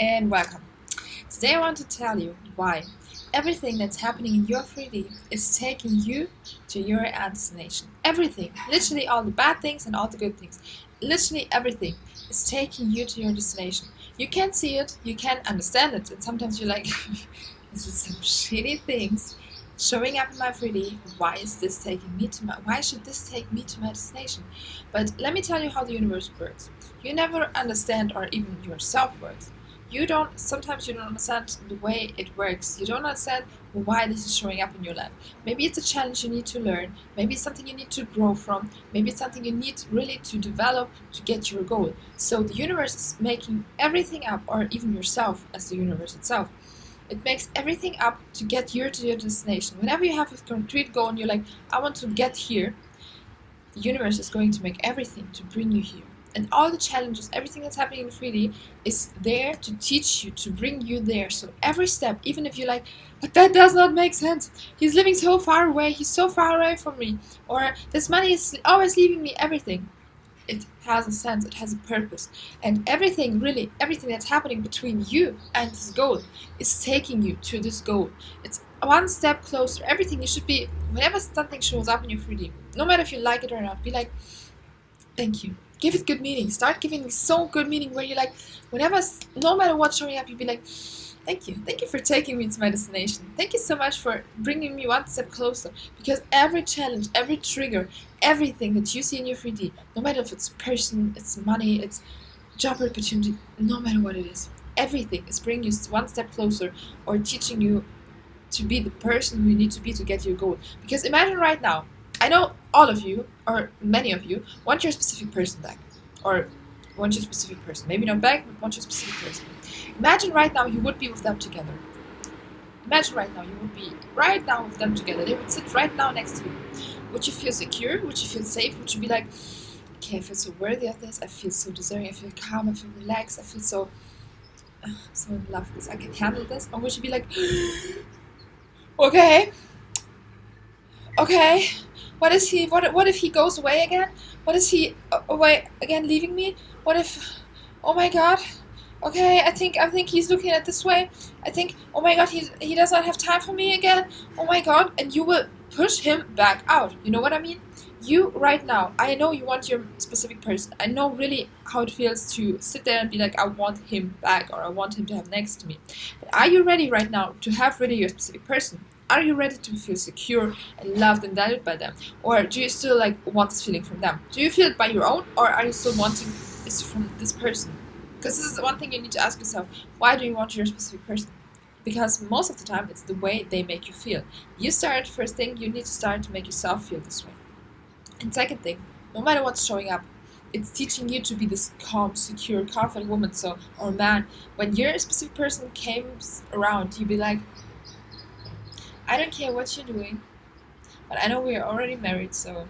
and welcome. Today I want to tell you why everything that's happening in your 3D is taking you to your end destination. Everything, literally all the bad things and all the good things, literally everything is taking you to your destination. You can't see it, you can't understand it, and sometimes you're like, this is some shitty things showing up in my 3D. Why is this taking me to why should this take me to my destination? But let me tell you how the universe works. You never understand, or even yourself works. Sometimes you don't understand the way it works. You don't understand why this is showing up in your life. Maybe it's a challenge you need to learn. Maybe it's something you need to grow from. Maybe it's something you need really to develop to get your goal. So the universe is making everything up, or even yourself as the universe itself. It makes everything up to get you to your destination. Whenever you have a concrete goal and you're like, I want to get here, the universe is going to make everything to bring you here. And all the challenges, everything that's happening in 3D is there to teach you, to bring you there. So every step, even if you're like, but that does not make sense. He's living so far away. He's so far away from me. Or this money is always leaving me, everything. It has a sense, it has a purpose. And everything that's happening between you and this goal is taking you to this goal. It's one step closer. Everything you should be, whenever something shows up in your 3D, no matter if you like it or not, be like, thank you. Give it good meaning. Start giving it so good meaning where you're like, no matter what's showing up, you'd be like, thank you. Thank you for taking me to my destination. Thank you so much for bringing me one step closer. Because every challenge, every trigger, everything that you see in your 3D, no matter if it's person, it's money, it's job opportunity, no matter what it is, everything is bringing you one step closer or teaching you to be the person who you need to be to get your goal. Because imagine right now, I know all of you, or many of you, want your specific person back. Or want your specific person. Maybe not back, but want your specific person. Imagine right now you would be with them together. Imagine right now you would be right now with them together. They would sit right now next to you. Would you feel secure? Would you feel safe? Would you be like, okay, I feel so worthy of this. I feel so deserving. I feel calm. I feel relaxed. I feel so in love with this. I can handle this. Or would you be like, okay, what if he goes away again? What is he away again, leaving me? What if, oh my god, okay, I think he's looking at this way. I think, oh my god, he does not have time for me again. Oh my god, and you will push him back out. You know what I mean? You right now, I know you want your specific person. I know really how it feels to sit there and be like, I want him back, or I want him to have next to me. But are you ready right now to have really your specific person? Are you ready to feel secure and loved and valued by them? Or do you still want this feeling from them? Do you feel it by your own, or are you still wanting this from this person? Because this is one thing you need to ask yourself. Why do you want your specific person? Because most of the time it's the way they make you feel. First thing, you need to start to make yourself feel this way. And second thing, no matter what's showing up, it's teaching you to be this calm, secure, confident woman, or man. When your specific person comes around, you be like, I don't care what you're doing, but I know we're already married, so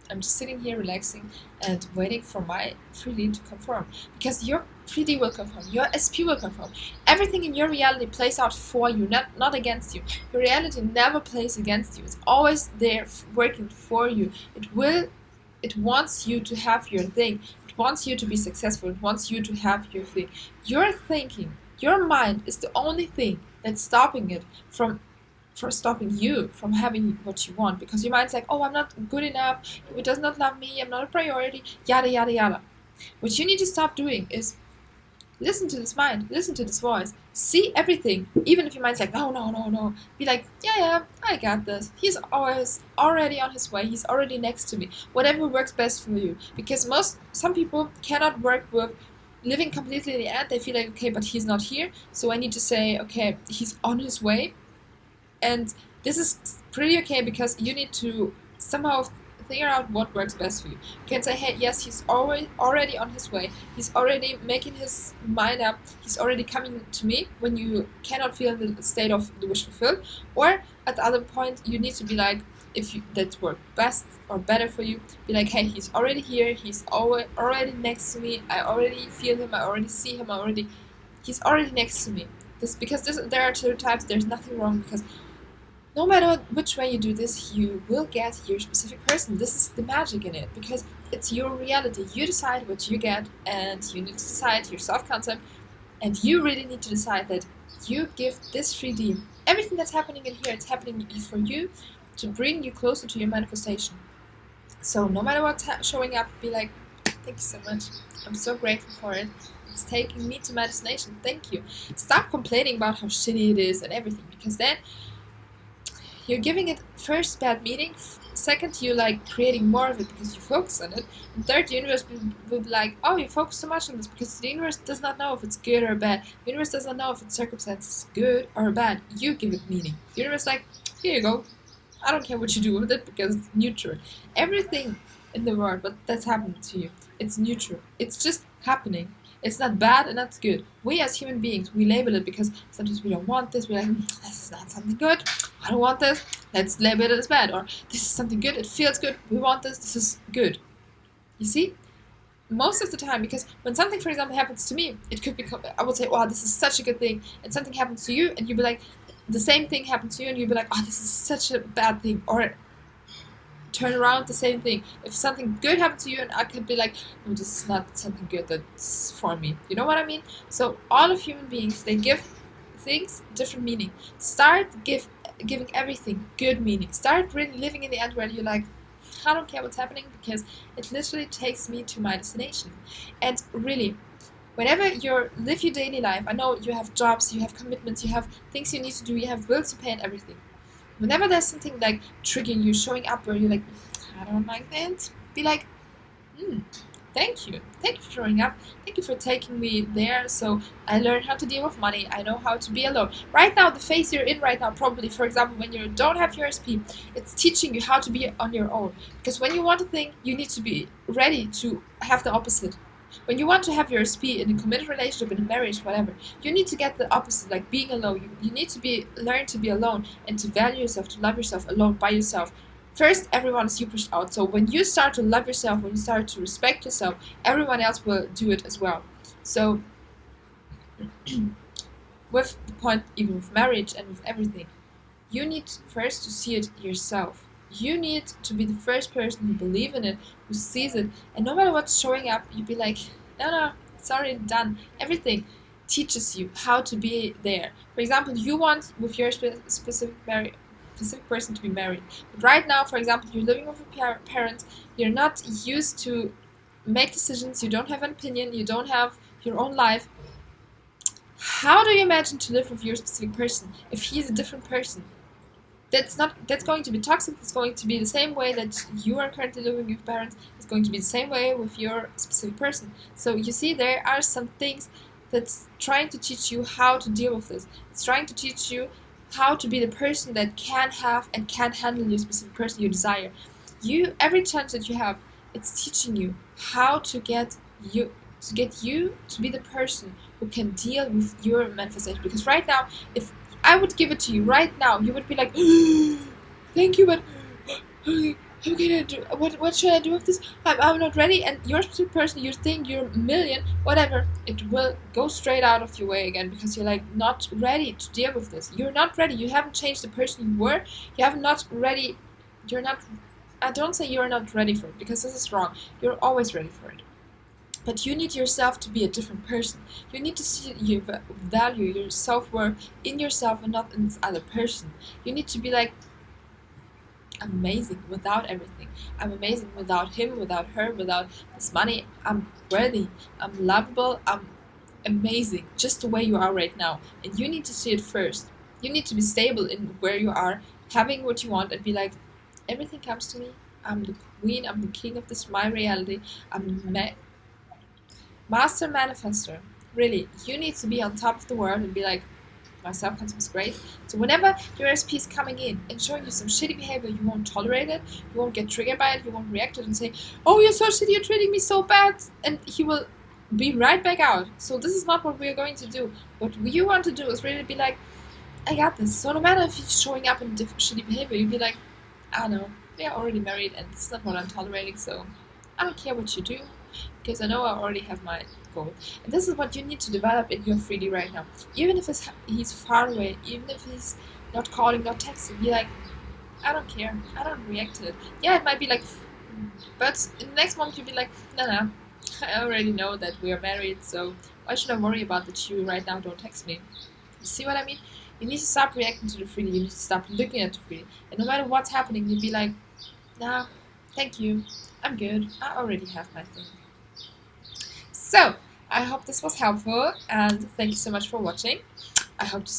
I'm just sitting here relaxing and waiting for my 3D to confirm. Because your 3D will confirm, your SP will confirm. Everything in your reality plays out for you, not against you. Your reality never plays against you. It's always there working for you. It wants you to have your thing. It wants you to be successful. It wants you to have your thing. Your thinking, your mind is the only thing that's stopping it from stopping you from having what you want, because your mind's like, oh, I'm not good enough, it does not love me, I'm not a priority, yada yada yada. What you need to stop doing is listen to this mind, listen to this voice, see everything, even if your mind's like, no, be like, yeah, I got this, he's always already on his way, he's already next to me, whatever works best for you. Because some people cannot work with living completely in the end. They feel like, okay, but he's not here, so I need to say, okay, he's on his way. And this is pretty okay, because you need to somehow figure out what works best for you. You can say, hey, yes, he's already on his way. He's already making his mind up. He's already coming to me, when you cannot feel the state of the wish fulfilled. Or at the other point, you need to be like, that works best or better for you, be like, hey, he's already here. He's already next to me. I already feel him. I already see him. He's already next to me. There are two types. There's nothing wrong, because no matter which way you do this, you will get your specific person. This is the magic in it, because it's your reality. You decide what you get, and you need to decide your self-concept And you really need to decide that you give this 3D. Everything that's happening in here, it's happening for you to bring you closer to your manifestation. So no matter what's showing up, be like, thank you so much. I'm so grateful for it. It's taking me to my destination. Thank you. Stop complaining about how shitty it is and everything, because then you're giving it first bad meaning. Second, you like creating more of it because you focus on it. And third, the universe will be like, oh, you focus so much on this, because the universe does not know if it's good or bad. The universe does not know if its circumstances good or bad. You give it meaning. The universe is like, here you go. I don't care what you do with it because it's neutral. Everything in the world that's happening to you, it's neutral. It's just happening. It's not bad and not good. We as human beings, we label it because sometimes we don't want this. We're like, this is not something good. I don't want this. Let's label it as bad. Or this is something good. It feels good. We want this. This is good. You see? Most of the time, because when something, for example, happens to me, it could become, I would say, wow, this is such a good thing. And something happens to you and you'd be like, the same thing happened to you and you'd be like, oh, this is such a bad thing. Or turn around, the same thing. If something good happened to you and I could be like, no, this is not something good that's for me. You know what I mean? So all of human beings, they give things different meaning. Start giving everything good meaning. Start really living in the end where you're like, I don't care what's happening because it literally takes me to my destination. And really, whenever you live your daily life, I know you have jobs, you have commitments, you have things you need to do, you have bills to pay and everything. Whenever there's something like triggering you, showing up where you're like, I don't like that, be like, thank you. Thank you for showing up. Thank you for taking me there. So I learned how to deal with money. I know how to be alone. Right now, the phase you're in right now, probably, for example, when you don't have your SP, it's teaching you how to be on your own. Because when you want a thing, you need to be ready to have the opposite. When you want to have your SP in a committed relationship, in a marriage, whatever, you need to get the opposite, like being alone. You need to learn to be alone and to value yourself, to love yourself alone by yourself. First, everyone is you pushed out. So when you start to love yourself, when you start to respect yourself, everyone else will do it as well. So with the point, even with marriage and with everything, you need first to see it yourself. You need to be the first person who believes in it, who sees it, and no matter what's showing up, you'd be like, no, it's already done. Everything teaches you how to be there. For example, you want with your specific person to be married. But right now, for example, you're living with your parents, you're not used to make decisions, you don't have an opinion, you don't have your own life. How do you imagine to live with your specific person if he's a different person? That's going to be toxic. It's going to be the same way that you are currently living with your parents. It's going to be the same way with your specific person. So you see, there are some things that's trying to teach you how to deal with this. It's trying to teach you how to be the person that can have and can handle your specific person you desire. Every chance that you have, it's teaching you how to get you to be the person who can deal with your manifestation. Because right now, if I would give it to you right now, you would be like, thank you, but how can I do? What should I do with this? I'm not ready. And your specific person, you think you're a million, whatever, it will go straight out of your way again because you're like not ready to deal with this. You're not ready. You haven't changed the person you were. You have not ready. You're not. I don't say you're not ready for it because this is wrong. You're always ready for it. But you need yourself to be a different person. You need to see your value, your self-worth in yourself and not in this other person. You need to be like, I'm amazing without everything. I'm amazing without him, without her, without this money. I'm worthy. I'm lovable. I'm amazing just the way you are right now. And you need to see it first. You need to be stable in where you are, having what you want and be like, everything comes to me. I'm the queen. I'm the king of this, my reality. I'm master manifestor. Really, you need to be on top of the world and be like, my self-concept is great. So whenever your SP is coming in and showing you some shitty behavior, you won't tolerate it, you won't get triggered by it, you won't react to it and say, oh, you're so shitty, you're treating me so bad, and he will be right back out. So this is not what we're going to do. What you want to do is really be like, I got this. So no matter if he's showing up in different shitty behavior, you'd be like, I don't know, we are already married and this is not what I'm tolerating, so I don't care what you do, because I know I already have my goal. And this is what you need to develop in your 3D right now. Even if he's far away, even if he's not calling, not texting, be like, I don't care, I don't react to it. Yeah, it might be like, but in the next moment you'll be like, no, I already know that we are married, so Why should I worry about that you right now don't text me? You see what I mean? You need to stop reacting to the feeling. You need to stop looking at the feeling. And no matter what's happening, you'd be like, nah, thank you. I'm good. I already have my thing. So, I hope this was helpful, and thank you so much for watching. I hope to